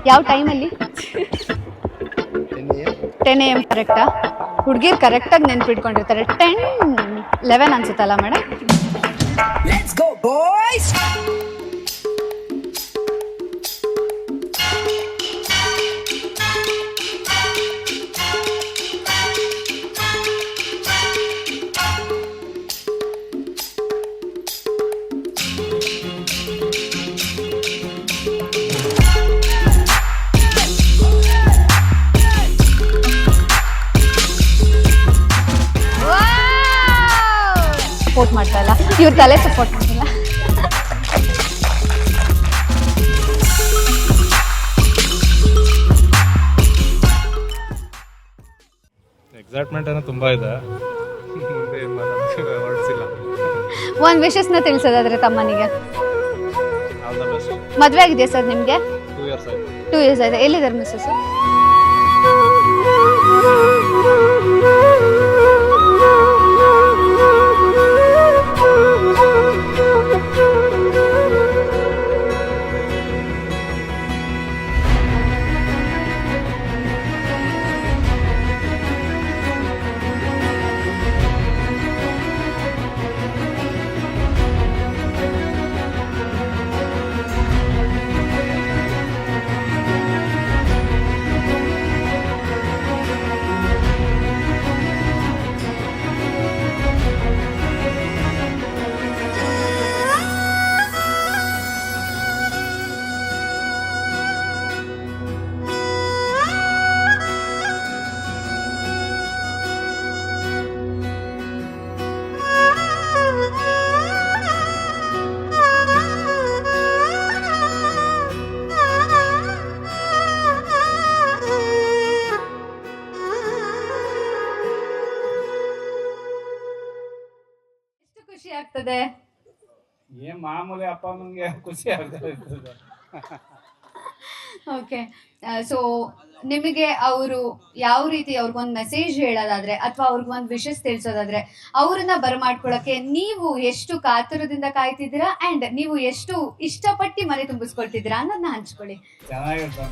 ಯಾವ ಟೈಮಲ್ಲಿ? 10 AM ಕರೆಕ್ಟಾ? ಹುಡುಗಿರು ಕರೆಕ್ಟಾಗಿ ನೆನ್ಪಿಟ್ಕೊಂಡಿರ್ತಾರೆ. 10-11 ಅನ್ಸುತ್ತಲ್ಲ madam? Let's go, boys! Support ಮಾಡ್ತಾ ಇಲ್ಲ, ಇವ್ರ ತಲೆ ಸಪೋರ್ಟ್ ಮಾಡ್ತಿಲ್ಲ. ಎಕ್ಸೈಟ್ಮೆಂಟ್ ಏನೋ ತುಂಬಾ ಇದೆ. ಮುಂದೆ ಏನು ಮಾಡೋದು ಹೊರಡಿಸಿಲ್ಲ. ಒಂದು ವಿಶಸ್ನ ತಿಳಿಸೋದಾದ್ರೆ ತಮ್ಮನಿಗೆ. All the best. ಮದುವೆ ಆಗಿದೆಯಾ ಸರ್ ನಿಮಗೆ? 2 years ಆಯ್ತು. 2 years ಆಯ್ತು. ಎಲ್ಲಿದ್ದಾರೆ ಮಿಸ್ಸಸ್? ಖುಷಿ ಆಗ್ತದೆ. ಏನ್ ಮಾಮೂಲಿ ಅಪ್ಪ ಅಮ್ಮನಿಗೆ ಖುಷಿ ಆಗ್ತದೆ. ಓಕೆ, ಸೊ ನಿಮಗೆ ಅವರು ಯಾವ ರೀತಿ ಅವ್ರಿಗೊಂದು ಮೆಸೇಜ್ ಹೇಳೋದಾದ್ರೆ ಅಥವಾ ಅವ್ರಿಗೊಂದು ವಿಶಸ್ ತಿಳಿಸೋದಾದ್ರೆ ಅವ್ರನ್ನ ಬರಮಾಡ್ಕೊಳಕ್ಕೆ ನೀವು ಎಷ್ಟು ಕಾತುರದಿಂದ ಕಾಯ್ತಿದ್ದೀರಾ ಅಂಡ್ ನೀವು ಎಷ್ಟು ಇಷ್ಟಪಟ್ಟು ಮನೆ ತುಂಬಿಸ್ಕೊಳ್ತಿದ್ದೀರಾ ಅನ್ನೋದನ್ನ ಹಂಚ್ಕೊಳ್ಳಿ. ಚೆನ್ನಾಗಿರ್ತಾರೆ.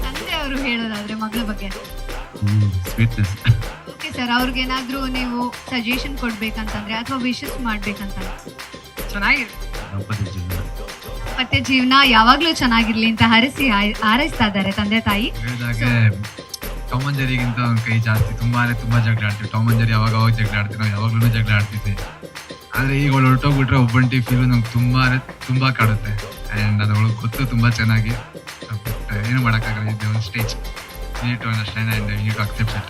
ತಂದೆ ಅವರು ಹೇಳೋದಾದ್ರೆ ಮಗಳ ಬಗ್ಗೆ. ಸ್ವೀಟ್ನೆಸ್. ಓಕೆ ಸರ್, ಅವ್ರಿಗೇನಾದ್ರೂ ನೀವು ಸಜೆಷನ್ ಕೊಡ್ಬೇಕಂತಂದ್ರೆ ಅಥವಾ ವಿಶಸ್ ಮಾಡ್ಬೇಕಂತಂದ್ರೆ? ಮತ್ತೆ ಜೀವನ ಯಾವಾಗ್ಲೂ ಚೆನ್ನಾಗಿರ್ಲಿ ಅಂತ ಹಾರೈಸ್ತಾ ಇದ್ದಾರೆ ತಂದೆ ತಾಯಿ. ಹೇಳಿದಾಗೆ ಟಾಮ್ ಅಂಡ್ ಜೆರಿಗಿಂತ ಅವ್ನ ಕೈ ಜಾಸ್ತಿ. ತುಂಬಾ ಜಗಳ ಆಡ್ತೀವಿ. ಟಾಮ್ ಅಂಡ್ ಜೆರಿ ಅವಾಗ ಜಗಳ ಆಡ್ತೀವಿ, ನಾವು ಯಾವಾಗ್ಲೂ ಜಗಳ ಆಡ್ತಿದ್ವಿ. ಆದ್ರೆ ಈಗ ಅವಳು ಹೊರಟೋಗ್ಬಿಟ್ರೆ ಒಬ್ಬಂಟಿ ಫೀಲ್ ನಮ್ಗೆ ತುಂಬಾ ಕಾಡುತ್ತೆ. ಅಂಡ್ ಅದು ಅವಳಿಗೆ ಗೊತ್ತು ತುಂಬಾ ಚೆನ್ನಾಗಿ. ಏನು ಮಾಡೋಕ್ಕಾಗಲ್ಲ. ಇದು ಒಂದು stage. You need to understand and you need to accept it.